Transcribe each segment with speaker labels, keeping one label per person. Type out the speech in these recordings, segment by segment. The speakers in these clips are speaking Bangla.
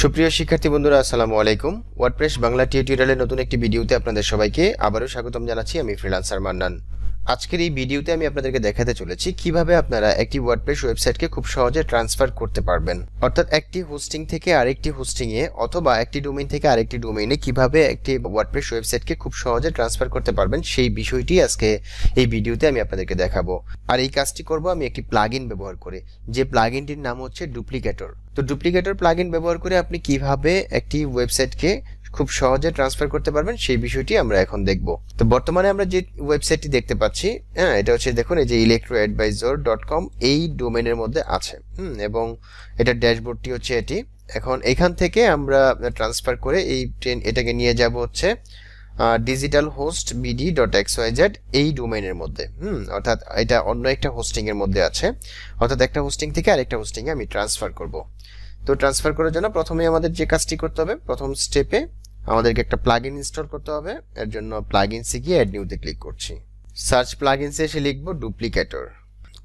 Speaker 1: সুপ্রিয় শিক্ষার্থী বন্ধুরা আসসালামু আলাইকুম। ওয়ার্ডপ্রেস বাংলা টিউটোরিয়ালের নতুন একটি ভিডিওতে আপনাদের সবাইকে আবারও স্বাগতম জানাচ্ছি। আমি ফ্রিল্যান্সার মান্নান। আজকের এই ভিডিওতে আমি আপনাদেরকে দেখাতে চলেছি কিভাবে আপনারা একটি ওয়ার্ডপ্রেস ওয়েবসাইটকে খুব সহজে ট্রান্সফার করতে পারবেন, অর্থাৎ একটি হোস্টিং থেকে আরেকটি হোস্টিংয়ে অথবা একটি ডোমেইন থেকে আরেকটি ডোমেইনে কিভাবে একটি ওয়ার্ডপ্রেস ওয়েবসাইটকে খুব সহজে ট্রান্সফার করতে পারবেন সেই বিষয়টি আজকে এই ভিডিওতে আমি আপনাদেরকে দেখাবো। আর এই কাজটি করব আমি একটি প্লাগইন ব্যবহার করে, যে প্লাগইনটির নাম হচ্ছে ডুপ্লিকেটর। তো ডুপ্লিকেটর প্লাগইন ব্যবহার করে আপনি কিভাবে একটি ওয়েবসাইটকে খুব সহজে ট্রান্সফার করতে পারবেন সেই বিষয়টি আমরা এখন দেখব। তো বর্তমানে আমরা যে ওয়েবসাইটটি দেখতে পাচ্ছি, এটা হচ্ছে দেখুন এই যে electroadvisor.com এই ডোমেইনের মধ্যে আছে এবং এটা ড্যাশবোর্ডটি হচ্ছে এটি। এখন এখান থেকে আমরা ট্রান্সফার করে এটাকে নিয়ে যাব হচ্ছে digitalhostbd.xyz এই ডোমেইনের মধ্যে, অর্থাৎ এটা অন্য একটা হোস্টিং এর মধ্যে আছে, অর্থাৎ একটা হোস্টিং থেকে আরেকটা হোস্টিং এ আমি ট্রান্সফার করব। তো ট্রান্সফার করার জন্য প্রথমে আমাদের যে কাজটি করতে হবে, প্রথম স্টেপে আমাদেরকে একটা প্লাগইন ইনস্টল করতে হবে। এর জন্য প্লাগইনসে গিয়ে অ্যাড নিউতে ক্লিক করছি। সার্চ প্লাগইনসে এসে লিখব ডুপ্লিকেটর।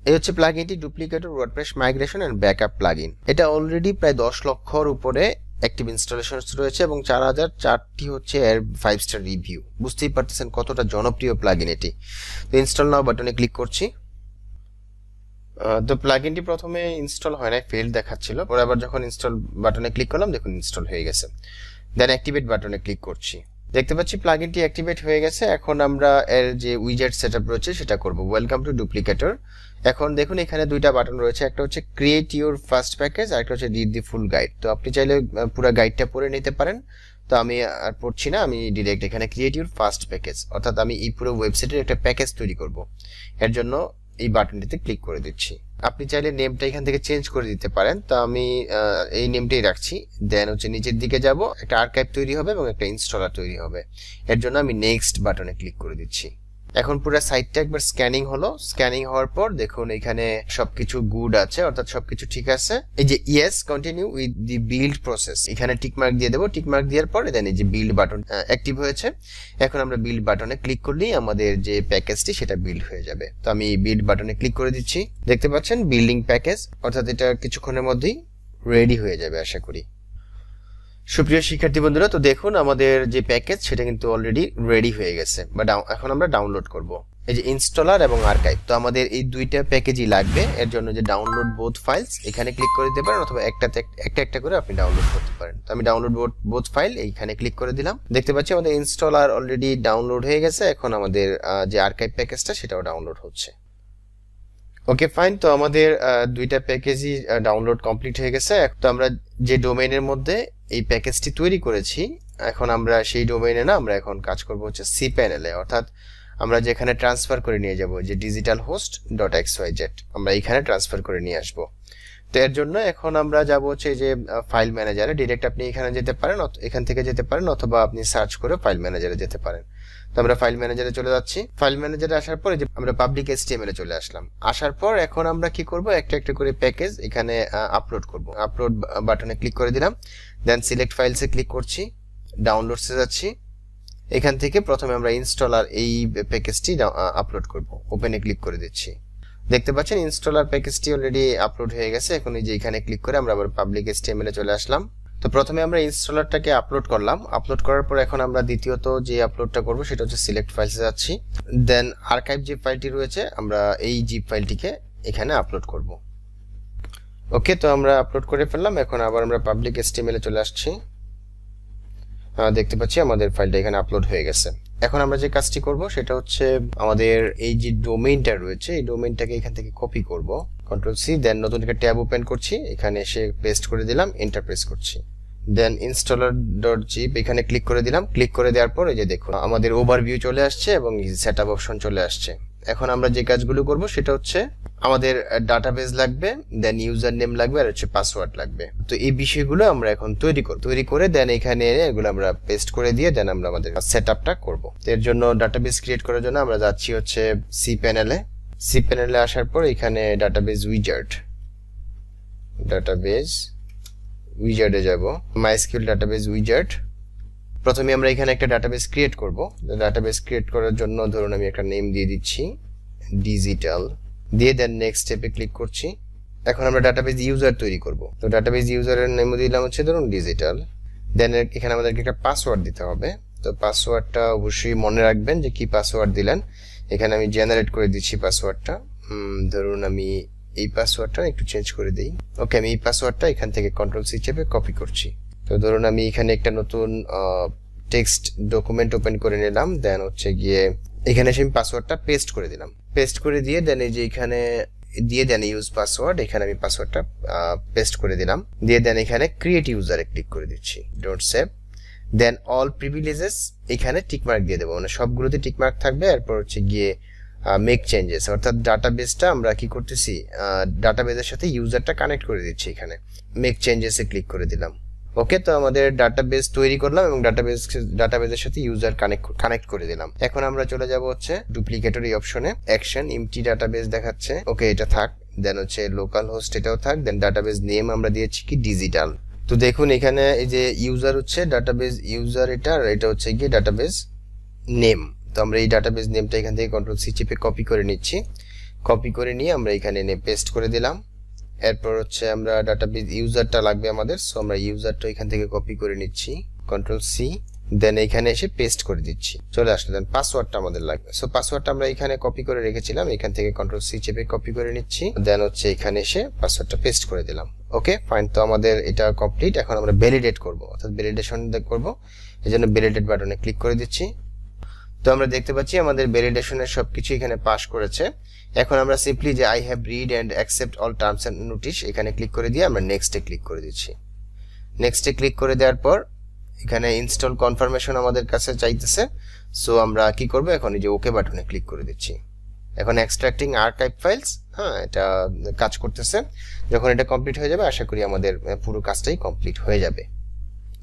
Speaker 1: এই হচ্ছে প্লাগইনটি, duplicator WordPress migration and backup plugin. এটা অলরেডি প্রায় 10 লক্ষর উপরে অ্যাক্টিভ ইনস্টলেশন রয়েছে এবং 4004টি হচ্ছে এর 5 স্টার রিভিউ। বুঝতেই পারতেছেন কতটা জনপ্রিয় প্লাগইন এটি। তো ইনস্টল নাও বাটনে ক্লিক করছি। তো প্লাগইনটি প্রথমে ইনস্টল হয় না, ফেল দেখাচ্ছিল, পরে আবার যখন ইনস্টল বাটনে ক্লিক করলাম দেখুন ইনস্টল হয়ে গেছে। দেন অ্যাক্টিভেট বাটনে ক্লিক করছি। দেখতে পাচ্ছি প্লাগইনটি অ্যাক্টিভেট হয়ে গেছে। এখন আমরা এর যে উইজেট সেটআপ রয়েছে সেটা করব। Welcome to duplicator. এখন দেখুন এখানে দুইটা বাটন রয়েছে, একটা হচ্ছে ক্রিয়েট ইউর ফার্স্ট প্যাকেজ আর একটা হচ্ছে রিড দি ফুল গাইড। তো আপনি চাইলে পুরো গাইডটা পড়ে নিতে পারেন, তো আমি আর পড়ছি না, আমি ডিরেক্ট এখানে ক্রিয়েট ইউর ফার্স্ট প্যাকেজ, অর্থাৎ আমি এই পুরো ওয়েবসাইটের একটা প্যাকেজ তৈরি করব। এর জন্য এই বাটনটিতে ক্লিক করে দিচ্ছি। আপনি চাইলে নেমটা এখান থেকে চেঞ্জ করে দিতে পারেন, তো আমি এই নেমটাই রাখছি। দেন হচ্ছে নিচের দিকে যাব, একটা আর্কাইভ তৈরি হবে এবং একটা ইনস্টলার তৈরি হবে। এর জন্য আমি নেক্সট বাটনে ক্লিক করে দিচ্ছি। এখন পুরো সাইটটা একবার স্ক্যানিং হলো। স্ক্যানিং হওয়ার পর দেখুন এখানে সবকিছু গুড আছে, অর্থাৎ সবকিছু ঠিক আছে। এই যে yes continue with the build process, এখানে টিক মার্ক দিয়ে দেবো। টিক মার্ক দেওয়ার পরে দেন এই যে বিল্ড বাটন অ্যাক্টিভ হয়েছে। এখন আমরা বিল্ড বাটনে ক্লিক করলেই আমাদের যে প্যাকেজটি সেটা বিল্ড হয়ে যাবে। তো আমি বিল্ড বাটনে ক্লিক করে দিচ্ছি। দেখতে পাচ্ছেন বিল্ডিং প্যাকেজ, অর্থাৎ এটা কিছুক্ষণের মধ্যেই রেডি হয়ে যাবে আশা করি। সুপ্রিয় শিক্ষার্থী বন্ধুরা, তো দেখুন আমাদের যে প্যাকেজ সেটা কিন্তু অলরেডি রেডি হয়ে গেছে, বা এখন আমরা ডাউনলোড করব। এই যে ইনস্টলার এবং আর্কাইভ, তো আমাদের এই দুইটা প্যাকেজই লাগবে। এর জন্য যে ডাউনলোড বোথ ফাইলস এখানে ক্লিক করে দিতে পারেন, অথবা একটা করে আপনি ডাউনলোড করতে পারেন। তো আমি ডাউনলোড বোথ ফাইল এইখানে ক্লিক করে দিলাম। দেখতে পাচ্ছি আমাদের ইনস্টলার অলরেডি ডাউনলোড হয়ে গেছে। এখন আমাদের যে আর্কাইভ প্যাকেজটা সেটাও ডাউনলোড হচ্ছে। ওকে ফাইন, তো আমাদের দুইটা প্যাকেজই ডাউনলোড কমপ্লিট হয়ে গেছে। তো আমরা যে ডোমেইনের মধ্যে এই প্যাকেজটি তৈরি করেছি, এখন আমরা সেই ডোমেইনে না, আমরা এখন কাজ করব হচ্ছে সি প্যানেলে, অর্থাৎ আমরা যেখানে ট্রান্সফার করে নিয়ে যাব যে digitalhost.xyz, আমরা এখানে ট্রান্সফার করে নিয়ে আসব। তো এর জন্য এখন আমরা যাব হচ্ছে যে ফাইল ম্যানেজারে। ডিরেক্ট আপনি এখানে যেতে পারেন, এখান থেকে যেতে পারেন, অথবা আপনি সার্চ করে ফাইল ম্যানেজারে যেতে পারেন। তো আমরা ফাইল ম্যানেজারে চলে যাচ্ছি। ফাইল ম্যানেজারে আসার পরে যে আমরা পাবলিক HTML এ চলে আসলাম। আসার পর এখন আমরা কি করব, একটা একটা করে প্যাকেজ এখানে আপলোড করব। আপলোড বাটনে ক্লিক করে দিলাম। দেন সিলেক্ট ফাইলসে ক্লিক করছি, ডাউনলোডসে যাচ্ছি। এখান থেকে প্রথমে আমরা ইনস্টলার এই প্যাকেজটি আপলোড করব। ওপেনে ক্লিক করে দিচ্ছি। দেখতে পাচ্ছেন ইনস্টলার প্যাকেজটি অলরেডি আপলোড হয়ে গেছে। এখন এই যে এখানে ক্লিক করে আমরা আবার পাবলিক HTML এ চলে আসলাম। তো প্রথমে আমরা ইনস্টলারটাকে আপলোড করলাম। আপলোড করার পর এখন আমরা দ্বিতীয়ত যে আপলোডটা করব সেটা হচ্ছে সিলেক্ট ফাইলসে যাচ্ছি। দেন আর্কাইভ যে ফাইলটি রয়েছে আমরা এই জিপ ফাইলটিকে এখানে আপলোড করব। ওকে, তো আমরা আপলোড করে ফেললাম। এখন আবার আমরা পাবলিক HTML এ চলে আসছি। দেখতে পাচ্ছি আমাদের ফাইলটা এখানে আপলোড হয়ে গেছে। এখন আমরা যে কাজটি করব সেটা হচ্ছে আমাদের এই যে ডোমেইনটা রয়েছে এই ডোমেইনটাকে এখান থেকে কপি করব। Ctrl+C, দেন নতুন একটা ট্যাব ওপেন করছি, এখানে এসে পেস্ট করে দিলাম, এন্টার প্রেস করছি। দেন installer.zip এখানে ক্লিক করে দিলাম। ক্লিক করে দেওয়ার পর এই যে দেখুন আমাদের ওভারভিউ চলে আসছে এবং সেটআপ অপশন চলে আসছে। এখন আমরা যে কাজগুলো করব সেটা হচ্ছে আমাদের ডাটাবেস লাগবে, দেন ইউজার নেম লাগবে, আর হচ্ছে পাসওয়ার্ড লাগবে। তো এই বিষয়গুলো আমরা এখন তৈরি করে দেন এখানে এগুলো আমরা পেস্ট করে দিয়ে দেন আমরা আমাদের সেটআপটা করব। এর জন্য ডাটাবেস ক্রিয়েট করার জন্য আমরা যাচ্ছি হচ্ছে সি প্যানেলে। সি প্যানেলে আসার পর এখানে ডাটাবেস উইজার্ডে যাব। MySQL database wizard. প্রথমে আমরা এখানে একটা ডাটাবেস ক্রিয়েট করব। ডাটাবেস ক্রিয়েট করার জন্য ধরুন আমি একটা নেম দিয়ে দিচ্ছি ডিজিটাল, দিয়ে দেন নেক্সট স্টেপে ক্লিক করছি। এখন আমরা ডাটাবেজ ইউজার তৈরি করব। তো ডাটাবেজ ইউজারের নাম দিলাম হচ্ছে ধরুন ডিজিটাল। দেন এখানে আমাদেরকে একটা পাসওয়ার্ড দিতে হবে। তো পাসওয়ার্ডটা অবশ্যই মনে রাখবেন যে কি পাসওয়ার্ড দিলেন। এখানে আমি জেনারেট করে দিচ্ছি পাসওয়ার্ডটা। ধরুন আমি এই পাসওয়ার্ডটা একটু চেঞ্জ করে দিই। ওকে, আমি এই পাসওয়ার্ডটা এখান থেকে কন্ট্রোল সি চেপে কপি করছি। তো ধরুন আমি এখানে একটা নতুন টেক্সট ডকুমেন্ট ওপেন করে নিলাম। দেন হচ্ছে গিয়ে এখানে এসে আমি পাসওয়ার্ডটা পেস্ট করে দিলাম। পেস্ট করে দিয়ে দেন এই যে এখানে দিয়ে দেন ইউজ পাসওয়ার্ড, এখানে আমি পাসওয়ার্ডটা পেস্ট করে দিলাম। দিয়ে দেন এখানে ক্রিয়েট ইউজারে ক্লিক করে দিচ্ছি, don't save. Then all privileges এখানে টিকমার্ক দিয়ে দেবো, মানে সবগুলোতে টিকমার্ক থাকবে। এরপর হচ্ছে গিয়ে মেক চেঞ্জেস, অর্থাৎ ডাটাবেসটা আমরা কি করতেছি, ডাটাবেসের সাথে ইউজারটা কানেক্ট করে দিচ্ছি। এখানে মেক চেঞ্জেসে ক্লিক করে দিলাম। ওকে, তো আমাদের ডাটাবেস তৈরি করলাম এবং ডাটাবেসের সাথে ইউজার কানেক্ট করে দিলাম। এখন আমরা চলে যাব হচ্ছে ডুপ্লিকেটর এই অপশনে। অ্যাকশন এমটি ডাটাবেস দেখাচ্ছে, ওকে এটা থাক। দেন হচ্ছে লোকাল হোস্ট এটাও থাক। দেন ডাটাবেস নেম আমরা দিয়েছি কি ডিজিটাল। তো দেখুন এখানে এই যে ইউজার হচ্ছে ডাটাবেস ইউজার, এটা আর এটা হচ্ছে গিয়ে ডাটাবেস নেম। তো আমরা এই ডাটাবেস নেমটা এখান থেকে কন্ট্রোল সি চেপে কপি করে নিচ্ছি। কপি করে নিয়ে আমরা এখানে এনে পেস্ট করে দিলাম। এরপর হচ্ছে আমরা ডাটাবেস ইউজারটা লাগবে আমাদের, সো আমরা ইউজারটা এখান থেকে কপি করে নিচ্ছি, কন্ট্রোল সি। দেন এখানে এসে পেস্ট করে দিচ্ছি, চলে আসলো। দেন পাসওয়ার্ডটা আমাদের লাগবে, সো পাসওয়ার্ডটা আমরা এখানে কপি করে রেখেছিলাম, এখান থেকে কন্ট্রোল সি চেপে কপি করে নিচ্ছি। দেন হচ্ছে এখানে এসে পাসওয়ার্ডটা পেস্ট করে দিলাম। ওকে ফাইন, তো আমাদের এটা কমপ্লিট। এখন আমরা ভ্যালিডেট করব, অর্থাৎ ভ্যালিডেশন করব। এই জন্য ভ্যালিডেট বাটনে ক্লিক করে দিচ্ছি। তো আমরা দেখতে পাচ্ছি আমাদের ভ্যালিডেশনের সবকিছু এখানে পাস করেছে। এখন আমরা সিম্পলি যে I have read and accept all terms and notice এখানে ক্লিক করে দিয়ে আমরা নেক্সটে ক্লিক করে দিচ্ছি। নেক্সটে ক্লিক করে দেওয়ার পর এখানে ইনস্টল কনফার্মেশন আমাদের কাছে চাইতেছে, সো আমরা কি করব, এখন এই যে ওকে বাটনে ক্লিক করে দিচ্ছি। এখন এক্সট্রাক্টিং আর্কাইভ ফাইলস, এটা কাজ করতেছে। যখন এটা কমপ্লিট হয়ে যাবে আশা করি আমাদের পুরো কাজটাই কমপ্লিট হয়ে যাবে।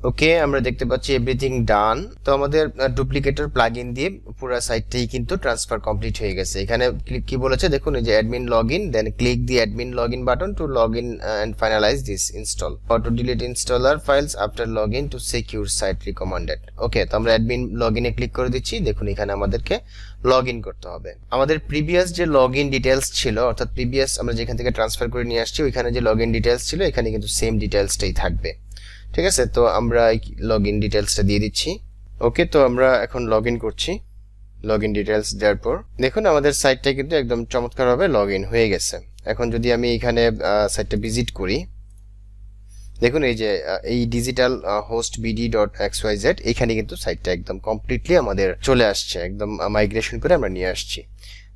Speaker 1: ওকে, আমরা দেখতে পাচ্ছি এভরিথিং ডান। তো আমাদের ডুপ্লিকেটর প্লাগইন দিয়ে পুরো সাইটটাই কিন্তু ট্রান্সফার কমপ্লিট হয়ে গেছে। এখানে কি বলেছে দেখুন, এই যে admin login, then click the admin login button to login and finalize this install, auto delete installer files after login to secure site recommended. Okay, তো আমরা অ্যাডমিন লগইনে ক্লিক করে দিচ্ছি। দেখুন এখানে আমাদেরকে লগইন করতে হবে। আমাদের প্রিভিয়াস যে লগইন ডিটেইলস ছিল, অর্থাৎ প্রিভিয়াস আমরা যেখান থেকে ট্রান্সফার করে নিয়ে আসছি ওইখানে যে লগইন ডিটেইলস ছিল এখানে কিন্তু সেম ডিটেইলসটাই থাকবে। ঠিক আছে, তো আমরা লগইন ডিটেইলসটা দিয়ে দিচ্ছি। ওকে, তো আমরা এখন লগইন করছি। লগইন ডিটেইলস দেওয়ার পর দেখুন আমাদের সাইটটা কিন্তু একদম চমৎকারভাবে লগইন হয়ে গেছে। এখন যদি আমি এখানে সাইটটা ভিজিট করি, দেখুন এই যে এই ডিজিটাল হোস্ট bd.xyz এখানে কিন্তু সাইটটা একদম কমপ্লিটলি আমাদের চলে আসছে, একদম মাইগ্রেশন করে আমরা নিয়ে আসছি।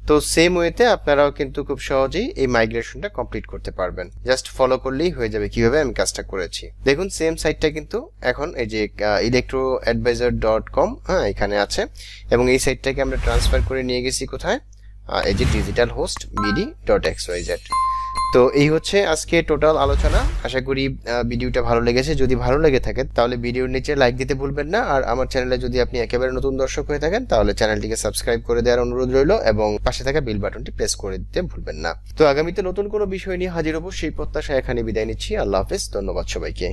Speaker 1: তো সেম ওয়েতে আপনারাও কিন্তু খুব সহজেই এই মাইগ্রেশনটা কমপ্লিট করতে পারবেন, জাস্ট ফলো করলেই হয়ে যাবে কিভাবে আমি কাজটা করেছি। দেখুন সেম সাইটটা কিন্তু এখন এই যে electroadvisor.com এখানে আছে এবং এই সাইটটাকে আমরা ট্রান্সফার করে নিয়ে গেছি কোথায়, এই যে ডিজিটাল হোস্ট bd.xyz। তো এই হচ্ছে আজকে টোটাল আলোচনা। আশা করি ভিডিওটা ভালো লেগেছে। যদি ভালো লেগে থাকে তাহলে ভিডিওর নিচে লাইক দিতে ভুলবেন না। আর আমার চ্যানেলে যদি আপনি একেবারে নতুন দর্শক হয়ে থাকেন তাহলে চ্যানেলটিকে সাবস্ক্রাইব করে দেওয়ার অনুরোধ রইল এবং পাশে থাকা বেল বাটনটি প্রেস করে দিতে ভুলবেন না। তো আগামীতে নতুন কোনো বিষয় নিয়ে হাজির হব সেই প্রত্যাশায় এখানে বিদায় নিচ্ছি। আল্লাহ হাফেজ, ধন্যবাদ সবাইকে।